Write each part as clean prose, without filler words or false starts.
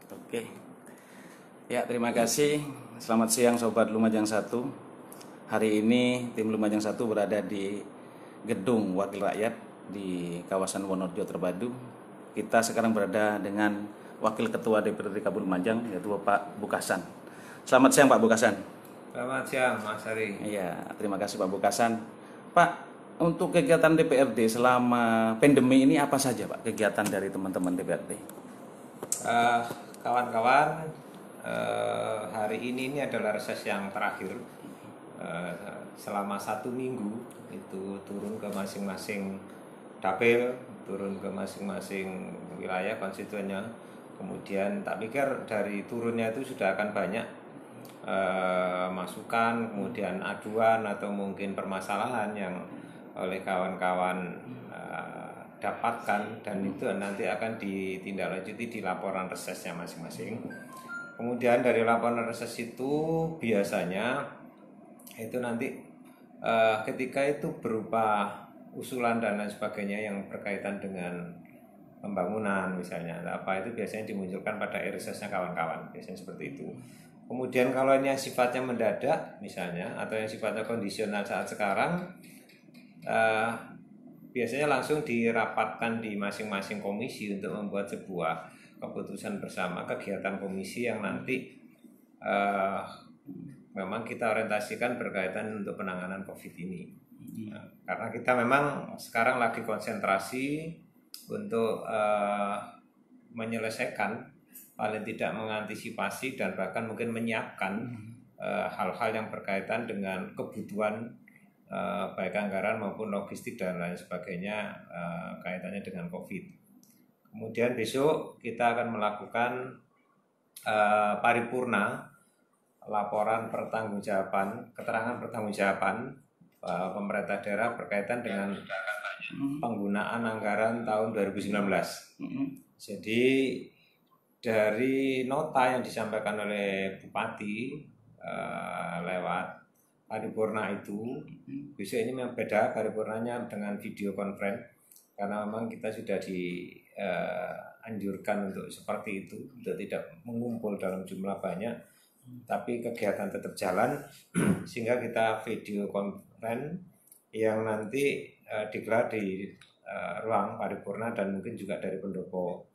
Oke. Ya, terima kasih. Selamat siang Sobat Lumajang 1. Hari ini tim Lumajang 1 berada di Gedung Wakil Rakyat di kawasan Wonorejo Terpadu. Kita sekarang berada dengan Wakil Ketua DPRD Kabupaten Lumajang, yaitu Pak Bukasan. Selamat siang Pak Bukasan. Selamat siang Mas Ari. Iya, terima kasih Pak Bukasan. Pak, untuk kegiatan DPRD selama pandemi ini apa saja Pak kegiatan dari teman-teman DPRD? Eh, Kawan-kawan, hari ini adalah reses yang terakhir. Selama 1 minggu itu turun ke masing-masing dapil, turun ke masing-masing wilayah konstituennya. Kemudian tak pikir dari turunnya itu sudah akan banyak masukan, kemudian aduan atau mungkin permasalahan yang oleh kawan-kawan dapatkan, dan itu nanti akan ditindaklanjuti di laporan resesnya masing-masing. Kemudian dari laporan reses itu biasanya itu nanti ketika itu berupa usulan dan lain sebagainya yang berkaitan dengan pembangunan misalnya apa, itu biasanya dimunculkan pada resesnya kawan-kawan, biasanya seperti itu. Kemudian kalau ini yang sifatnya mendadak misalnya atau yang sifatnya kondisional saat sekarang, biasanya langsung dirapatkan di masing-masing komisi untuk membuat sebuah keputusan bersama kegiatan komisi yang nanti memang kita orientasikan berkaitan untuk penanganan COVID ini. Karena kita memang sekarang lagi konsentrasi untuk menyelesaikan, paling tidak mengantisipasi dan bahkan mungkin menyiapkan hal-hal yang berkaitan dengan kebutuhan baik anggaran maupun logistik dan lain sebagainya kaitannya dengan COVID. Kemudian besok kita akan melakukan paripurna laporan pertanggungjawaban, keterangan pertanggungjawaban pemerintah daerah berkaitan dengan penggunaan anggaran tahun 2019. Jadi dari nota yang disampaikan oleh Bupati lewat paripurna itu, besok ini memang beda paripurnanya dengan video conference, karena memang kita sudah dianjurkan untuk seperti itu, untuk tidak mengumpul dalam jumlah banyak, tapi kegiatan tetap jalan sehingga kita video conference yang nanti digelar di ruang paripurna dan mungkin juga dari pendopo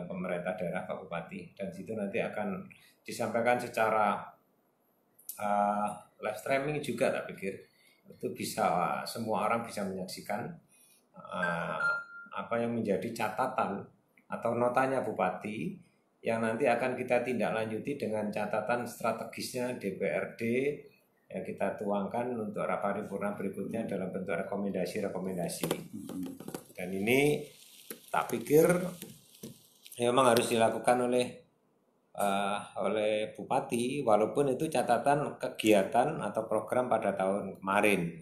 pemerintah daerah Pak Bupati, dan situ nanti akan disampaikan secara live streaming juga, tak pikir itu bisa semua orang bisa menyaksikan apa yang menjadi catatan atau notanya Bupati yang nanti akan kita tindak lanjuti dengan catatan strategisnya DPRD yang kita tuangkan untuk rapat paripurna berikutnya dalam bentuk rekomendasi-rekomendasi. Dan ini tak pikir memang harus dilakukan oleh Bupati, walaupun itu catatan kegiatan atau program pada tahun kemarin,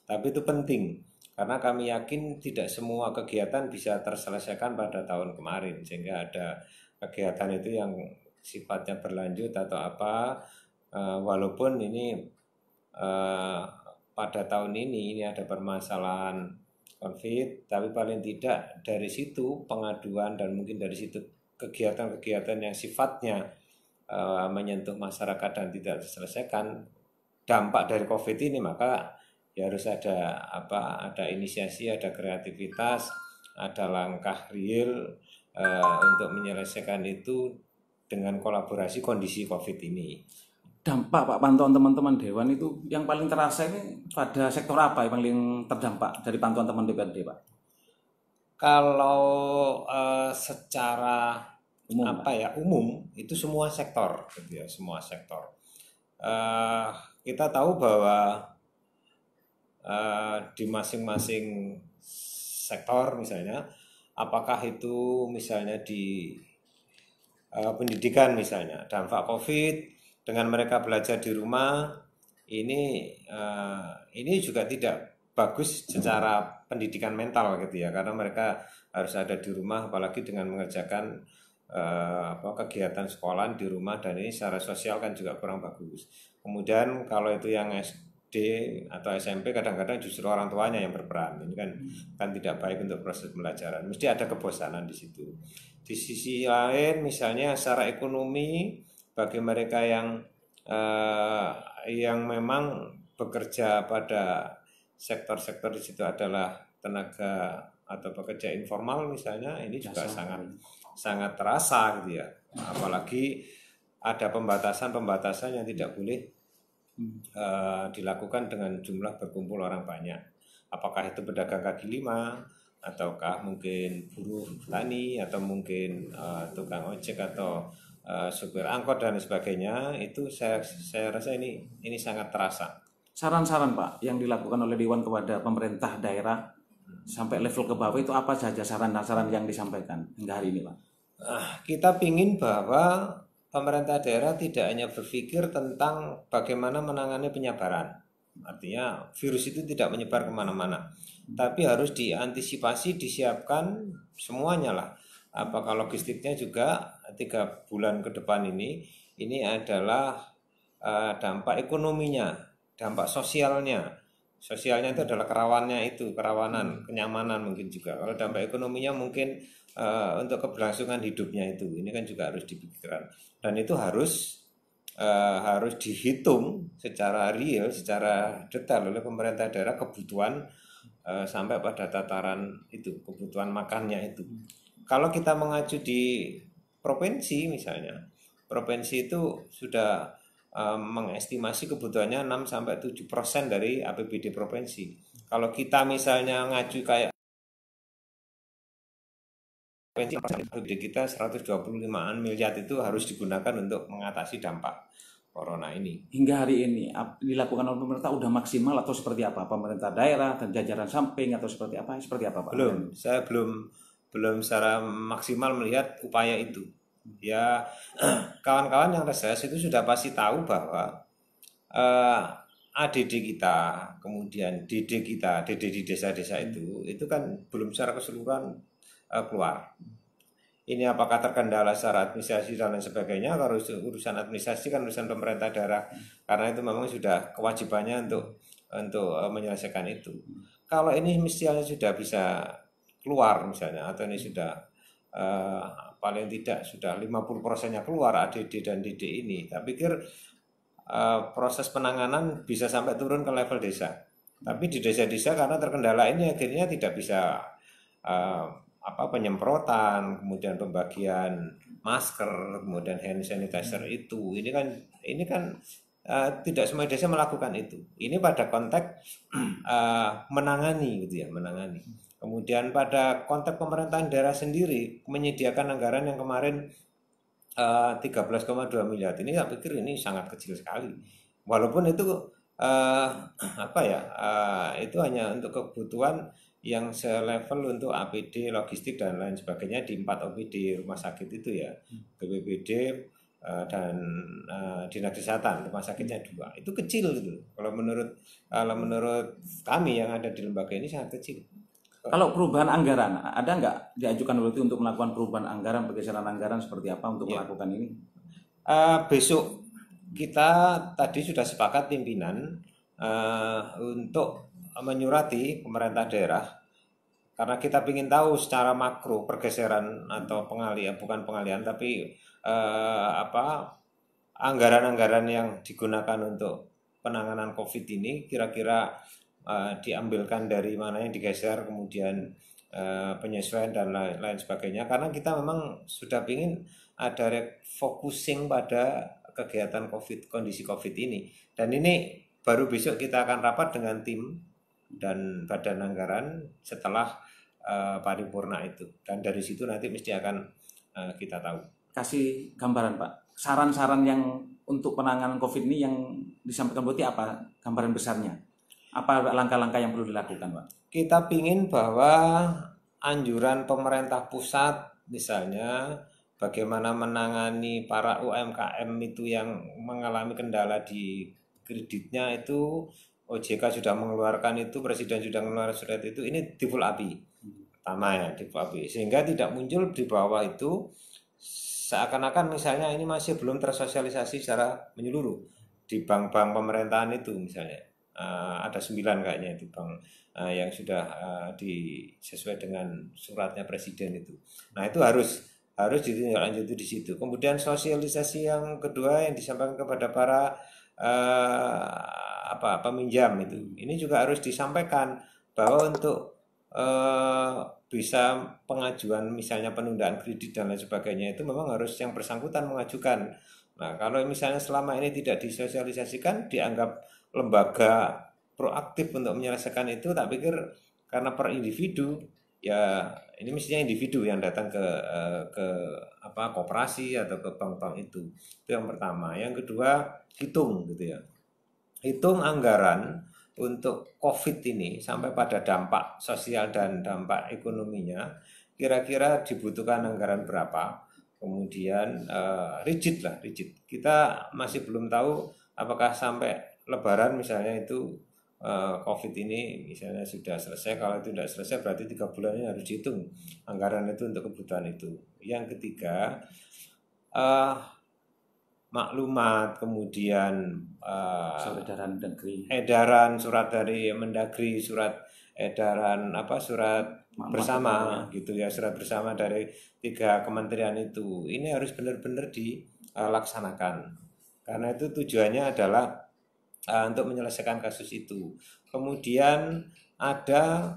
tapi itu penting karena kami yakin tidak semua kegiatan bisa terselesaikan pada tahun kemarin, sehingga ada kegiatan itu yang sifatnya berlanjut atau apa, walaupun ini pada tahun ini ada permasalahan COVID, tapi paling tidak dari situ pengaduan dan mungkin dari situ kegiatan-kegiatan yang sifatnya menyentuh masyarakat dan tidak diselesaikan dampak dari COVID ini, maka ya harus ada ada inisiasi, ada kreativitas, ada langkah real untuk menyelesaikan itu dengan kolaborasi kondisi COVID ini. Dampak Pak, pantauan teman-teman Dewan itu yang paling terasa ini pada sektor apa yang paling terdampak dari pantauan teman DPRD Pak? Kalau secara umum itu semua sektor, gitu ya, semua sektor. Kita tahu bahwa di masing-masing sektor misalnya, apakah itu misalnya di pendidikan misalnya, dampak COVID dengan mereka belajar di rumah ini juga tidak bagus secara pendidikan mental gitu ya, karena mereka harus ada di rumah, apalagi dengan mengerjakan kegiatan sekolah di rumah, dan ini secara sosial kan juga kurang bagus. Kemudian kalau itu yang SD atau SMP, kadang-kadang justru orang tuanya yang berperan, ini kan tidak baik untuk proses pembelajaran, mesti ada kebosanan di situ. Di sisi lain misalnya secara ekonomi bagi mereka eh, yang memang bekerja pada sektor-sektor di situ adalah tenaga atau pekerja informal misalnya, ini juga sangat sangat terasa gitu ya. Apalagi ada pembatasan-pembatasan yang tidak boleh dilakukan dengan jumlah berkumpul orang banyak. Apakah itu pedagang kaki lima, ataukah mungkin buruh tani, atau mungkin tukang ojek atau supir angkot dan sebagainya, itu saya rasa ini sangat terasa. Saran-saran Pak yang dilakukan oleh Dewan kepada pemerintah daerah sampai level ke bawah itu apa saja saran-saran yang disampaikan hingga hari ini Pak? Kita ingin bahwa pemerintah daerah tidak hanya berpikir tentang bagaimana menangani penyebaran. Artinya virus itu tidak menyebar kemana-mana. Tapi harus diantisipasi, disiapkan semuanya lah. Apakah logistiknya juga 3 bulan ke depan ini adalah dampak ekonominya, dampak sosialnya. Sosialnya itu adalah kerawanan, kenyamanan mungkin juga. Kalau dampak ekonominya mungkin untuk keberlangsungan hidupnya itu, ini kan juga harus dipikirkan. Dan itu harus dihitung secara real, secara detail oleh pemerintah daerah kebutuhan sampai pada tataran itu, kebutuhan makannya itu. Kalau kita mengacu di provinsi misalnya, provinsi itu sudah mengestimasi kebutuhannya 6-7% dari APBD provinsi. Kalau kita misalnya ngacu kayak APBD kita 125 miliar itu harus digunakan untuk mengatasi dampak corona ini. Hingga hari ini dilakukan oleh pemerintah udah maksimal atau seperti apa? Pemerintah daerah dan jajaran samping atau seperti apa? Seperti apa Pak? Saya belum secara maksimal melihat upaya itu. Ya, kawan-kawan yang reses itu sudah pasti tahu bahwa ADD kita, kemudian DD kita, DD di desa-desa itu kan belum secara keseluruhan keluar. Ini apakah terkendala secara administrasi dan lain sebagainya? Kalau urusan administrasi kan urusan pemerintah daerah, karena itu memang sudah kewajibannya untuk menyelesaikan itu. Kalau ini misalnya sudah bisa keluar misalnya, atau ini sudah paling tidak sudah 50%-nya keluar ADD dan DD ini, saya pikir proses penanganan bisa sampai turun ke level desa. Tapi di desa-desa karena terkendala ini akhirnya tidak bisa penyemprotan, kemudian pembagian masker, kemudian hand sanitizer itu. Ini kan tidak semua desa melakukan itu. Ini pada konteks menangani gitu ya, menangani. Kemudian pada konteks pemerintahan daerah sendiri menyediakan anggaran yang kemarin 13,2 miliar. Ini saya pikir ini sangat kecil sekali. Walaupun itu itu hanya untuk kebutuhan yang selevel untuk APD, logistik dan lain sebagainya di 4 OPD rumah sakit itu ya, BPBD dan dinas kesehatan, rumah sakitnya 2. Itu kecil gitu. Kalau menurut kami yang ada di lembaga ini sangat kecil. Kalau perubahan anggaran, ada nggak diajukan waktu untuk melakukan perubahan anggaran, pergeseran anggaran seperti apa untuk melakukan ini? Besok kita tadi sudah sepakat pimpinan untuk menyurati pemerintah daerah, karena kita ingin tahu secara makro pergeseran atau pengalihan, bukan pengalihan tapi anggaran-anggaran yang digunakan untuk penanganan COVID ini kira-kira diambilkan dari mana yang digeser, kemudian penyesuaian dan lain sebagainya, karena kita memang sudah ingin ada refocusing pada kegiatan COVID, kondisi COVID ini. Dan ini baru besok kita akan rapat dengan tim dan badan anggaran setelah paripurna itu, dan dari situ nanti mesti akan kita tahu. Kasih gambaran Pak, saran-saran yang untuk penanganan COVID ini yang disampaikan berarti apa gambaran besarnya? Apa langkah-langkah yang perlu dilakukan Pak? Kita ingin bahwa anjuran pemerintah pusat misalnya bagaimana menangani para UMKM itu yang mengalami kendala di kreditnya itu, OJK sudah mengeluarkan itu, Presiden sudah mengeluarkan surat itu, ini di full API pertama ya, di full API, sehingga tidak muncul di bawah itu seakan-akan misalnya ini masih belum tersosialisasi secara menyeluruh di bank-bank pemerintahan itu misalnya. Ada 9 kayaknya itu bank yang sudah sesuai dengan suratnya Presiden itu. Nah itu harus harus ditindaklanjuti di situ. Kemudian sosialisasi yang kedua yang disampaikan kepada para peminjam itu, ini juga harus disampaikan bahwa untuk bisa pengajuan misalnya penundaan kredit dan lain sebagainya itu memang harus yang bersangkutan mengajukan. Nah, kalau misalnya selama ini tidak disosialisasikan, dianggap lembaga proaktif untuk menyelesaikan itu, tak pikir karena per individu, ya ini mestinya individu yang datang ke koperasi atau ke bank-bank itu. Itu yang pertama. Yang kedua, hitung gitu ya. Hitung anggaran untuk COVID ini sampai pada dampak sosial dan dampak ekonominya, kira-kira dibutuhkan anggaran berapa. Kemudian rigid. Kita masih belum tahu apakah sampai Lebaran misalnya itu COVID ini misalnya sudah selesai. Kalau itu tidak selesai berarti 3 bulan ini harus dihitung anggaran itu untuk kebutuhan itu. Yang ketiga, maklumat, kemudian edaran surat dari Mendagri, surat edaran surat bersama gitu ya, surat bersama dari 3 kementerian itu, ini harus benar-benar dilaksanakan karena itu tujuannya adalah untuk menyelesaikan kasus itu. Kemudian ada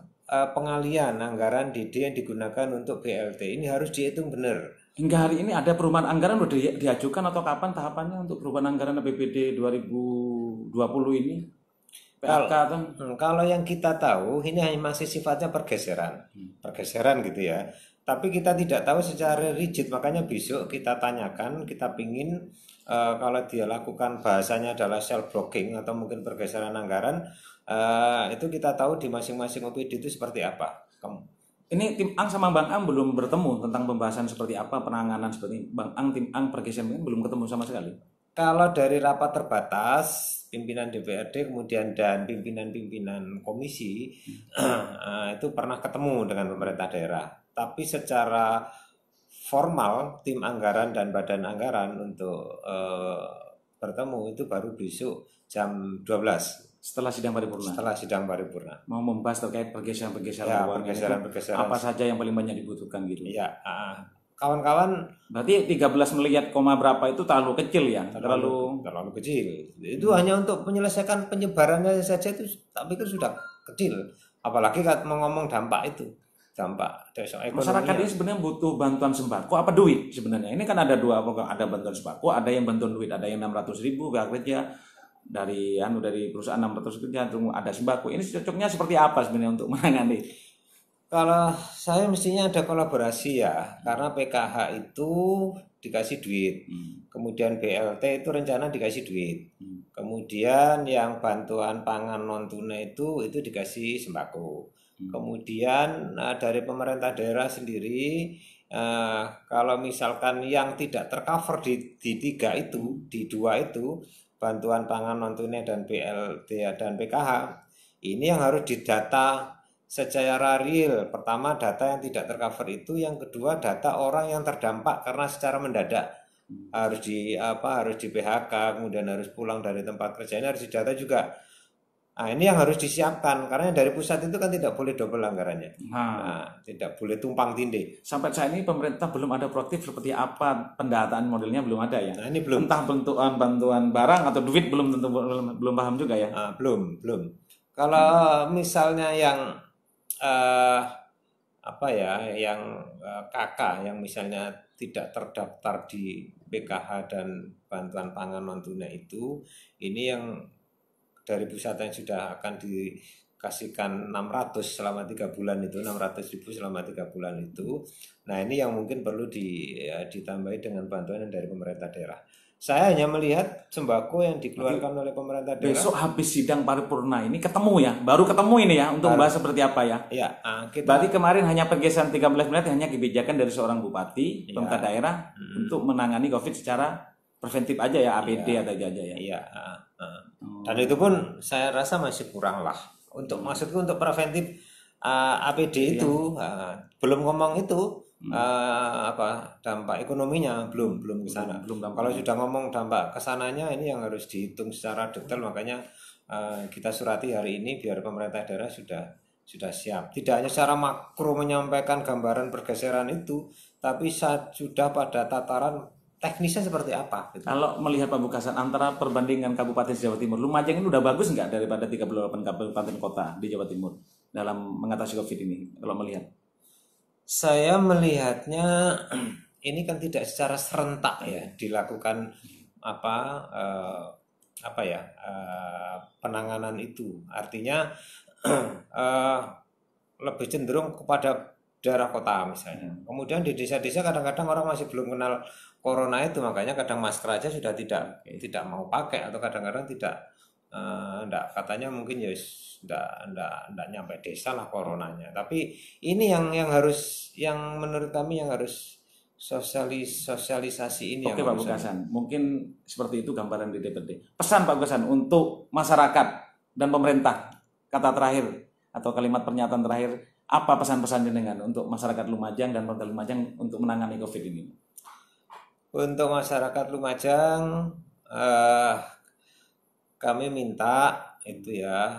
pengalian anggaran DD yang digunakan untuk BLT, ini harus dihitung benar. Hingga hari ini ada perubahan anggaran sudah diajukan atau kapan tahapannya untuk perubahan anggaran APBD 2020 ini? PAK kalau yang kita tahu ini masih sifatnya pergeseran gitu ya. Tapi kita tidak tahu secara rigid, makanya besok kita tanyakan, kita pingin kalau dia lakukan bahasanya adalah self blocking atau mungkin pergeseran anggaran, itu kita tahu di masing-masing OPD itu seperti apa. Ini tim Ang sama Bang Ang belum bertemu tentang pembahasan seperti apa, penanganan seperti Bang Ang, tim Ang pergeseran belum ketemu sama sekali. Kalau dari rapat terbatas pimpinan DPRD kemudian dan pimpinan-pimpinan komisi itu pernah ketemu dengan pemerintah daerah. Tapi secara formal tim anggaran dan badan anggaran untuk bertemu itu baru besok jam 12. Setelah sidang paripurna. Mau membahas terkait pergeseran-pergeseran apa saja yang paling banyak dibutuhkan gitu. Ya, kawan-kawan, berarti 13 miliar berapa itu terlalu kecil ya? Terlalu kecil. Itu hanya untuk menyelesaikan penyebarannya saja itu tak pikir sudah kecil. Apalagi mau ngomong dampak itu. Dampak ekonomi. Masyarakat ini sebenarnya butuh bantuan sembako apa duit sebenarnya? Ini kan ada dua, ada bantuan sembako, ada yang bantuan duit, ada yang 600.000 kerja dari perusahaan 600 kerja, ada sembako. Ini cocoknya seperti apa sebenarnya untuk menangani? Kalau saya mestinya ada kolaborasi ya, karena PKH itu dikasih duit, kemudian BLT itu rencana dikasih duit, kemudian yang bantuan pangan non tunai itu dikasih sembako, kemudian dari pemerintah daerah sendiri, kalau misalkan yang tidak tercover di 3 itu, di 2 itu, bantuan pangan non tunai dan BLT dan PKH, ini yang harus didata secara real. Pertama data yang tidak tercover itu, yang kedua data orang yang terdampak karena secara mendadak harus di PHK, kemudian harus pulang dari tempat kerja, ini harus didata juga. Nah, ini yang harus disiapkan karena dari pusat itu kan tidak boleh double anggarannya. Tidak boleh tumpang tindih. Sampai saat ini pemerintah belum ada proaktif seperti apa pendataan modelnya, belum ada ya. Nah, ini belum. Entah bentukan bantuan barang atau duit belum paham juga ya. Belum. Kalau misalnya yang KK yang misalnya tidak terdaftar di PKH dan bantuan pangan non tunai itu, ini yang dari pusat yang sudah akan dikasihkan 600 selama 3 bulan itu, 600.000 selama 3 bulan itu. Nah, ini yang mungkin perlu ditambahi dengan bantuan yang dari pemerintah daerah. Saya hanya melihat sembako yang dikeluarkan oleh pemerintah daerah. Besok habis sidang paripurna ini ketemu ya, baru ketemu ini ya untuk membahas seperti apa ya. Berarti kemarin hanya pergeseran 13 miliar hanya kebijakan dari seorang bupati, pemerintah daerah untuk menangani COVID secara preventif aja ya, APD atau aja ya. Iya. Dan itu pun saya rasa masih kurang lah. Maksudku untuk preventif APD itu belum ngomong itu. Dampak ekonominya belum ke sana. Kalau sudah ngomong dampak kesananya, ini yang harus dihitung secara detail. Makanya kita surati hari ini biar pemerintah daerah sudah sudah siap. Tidak hanya secara makro menyampaikan gambaran pergeseran itu, tapi sudah pada tataran teknisnya seperti apa. Gitu. Kalau melihat Pak Bukasan antara perbandingan Kabupaten Jawa Timur, Lumajang ini udah bagus nggak daripada 38 kabupaten kota di Jawa Timur dalam mengatasi COVID ini? Kalau melihat, Saya melihatnya ini kan tidak secara serentak ya dilakukan apa penanganan itu. Artinya eh, lebih cenderung kepada daerah kota misalnya. Kemudian di desa-desa kadang-kadang orang masih belum kenal corona itu, makanya kadang masker aja sudah tidak mau pakai, atau kadang-kadang enggak, katanya mungkin ya enggak nyampe desa lah coronanya. Tapi ini yang menurut kami yang harus sosialisasi ini oke yang Pak harus Bukasan, mungkin seperti itu gambaran di DPRD. Pesan Pak Bukasan untuk masyarakat dan pemerintah, kata terakhir atau kalimat pernyataan terakhir, apa pesan-pesan jenengan untuk masyarakat Lumajang dan pemerintah Lumajang untuk menangani COVID ini? Untuk masyarakat Lumajang, kami minta itu ya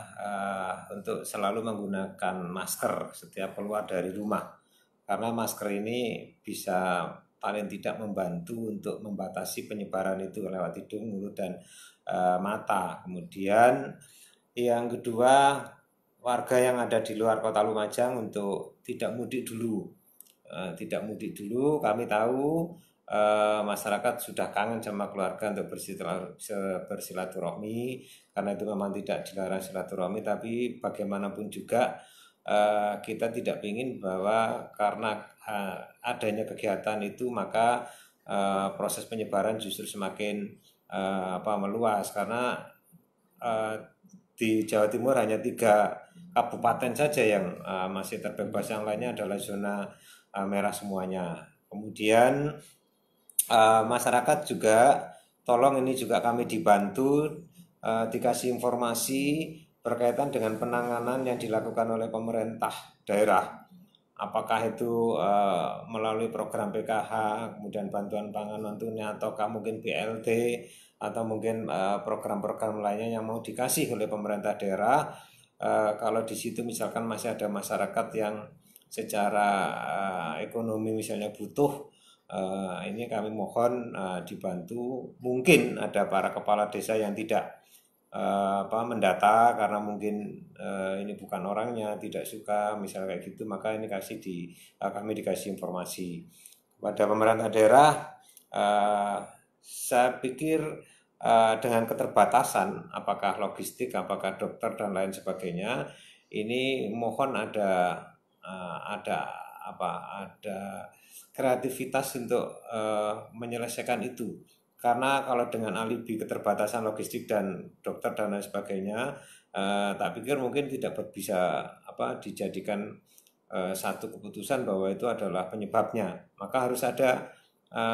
untuk selalu menggunakan masker setiap keluar dari rumah, karena masker ini bisa paling tidak membantu untuk membatasi penyebaran itu lewat hidung, mulut, dan mata. Kemudian yang kedua, warga yang ada di luar kota Lumajang untuk tidak mudik dulu. Tidak mudik dulu, kami tahu masyarakat sudah kangen sama keluarga untuk bersilaturahmi, karena itu memang tidak dilarang silaturahmi, tapi bagaimanapun juga kita tidak ingin bahwa karena adanya kegiatan itu maka proses penyebaran justru semakin meluas, karena di Jawa Timur hanya 3 kabupaten saja yang masih terbebas, yang lainnya adalah zona merah semuanya. Kemudian masyarakat juga tolong ini juga kami dibantu dikasih informasi berkaitan dengan penanganan yang dilakukan oleh pemerintah daerah, apakah itu melalui program PKH, kemudian bantuan pangan non tunai, ataukah mungkin BLT, atau mungkin program-program lainnya yang mau dikasih oleh pemerintah daerah. Kalau di situ misalkan masih ada masyarakat yang secara ekonomi misalnya butuh, ini kami mohon dibantu. Mungkin ada para kepala desa yang tidak mendata karena mungkin ini bukan orangnya, tidak suka misalnya kayak gitu, maka ini kami dikasih informasi kepada pemerintah daerah. Saya pikir dengan keterbatasan, apakah logistik, apakah dokter dan lain sebagainya, ini mohon ada kreativitas untuk menyelesaikan itu. Karena kalau dengan alibi keterbatasan logistik dan dokter dan lain sebagainya, tak pikir mungkin tidak bisa dijadikan satu keputusan bahwa itu adalah penyebabnya. Maka harus ada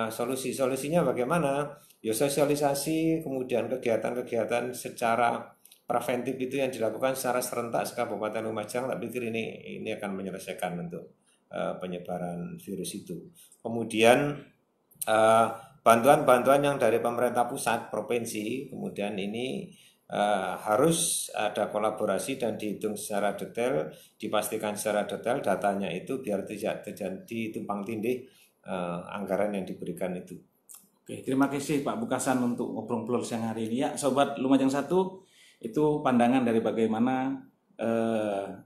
solusinya bagaimana? Ya sosialisasi, kemudian kegiatan-kegiatan secara preventif itu yang dilakukan secara serentak Kabupaten Lumajang. Tak pikir ini akan menyelesaikan untuk penyebaran virus itu. Kemudian bantuan-bantuan yang dari pemerintah pusat, provinsi, kemudian ini harus ada kolaborasi dan dihitung secara detail, dipastikan secara detail datanya itu biar tidak terjadi tumpang tindih anggaran yang diberikan itu. Oke, terima kasih Pak Bukasan untuk ngobrol-ngobrol siang hari ini ya, Sobat Lumajang 1. Itu pandangan dari bagaimana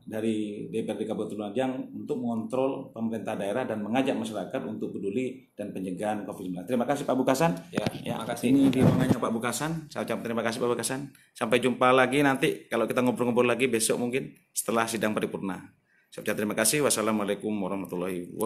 dari DPRD Kabupaten Lumajang untuk mengontrol pemerintah daerah dan mengajak masyarakat untuk peduli dan pencegahan COVID-19. Terima kasih Pak Bukasan. Ya, terima kasih. Ini di ruangannya Pak Bukasan. Saya ucapkan terima kasih Pak Bukasan. Sampai jumpa lagi nanti kalau kita ngobrol-ngobrol lagi besok mungkin setelah sidang paripurna. Saya ucapkan terima kasih. Wassalamualaikum warahmatullahi wabarakatuh.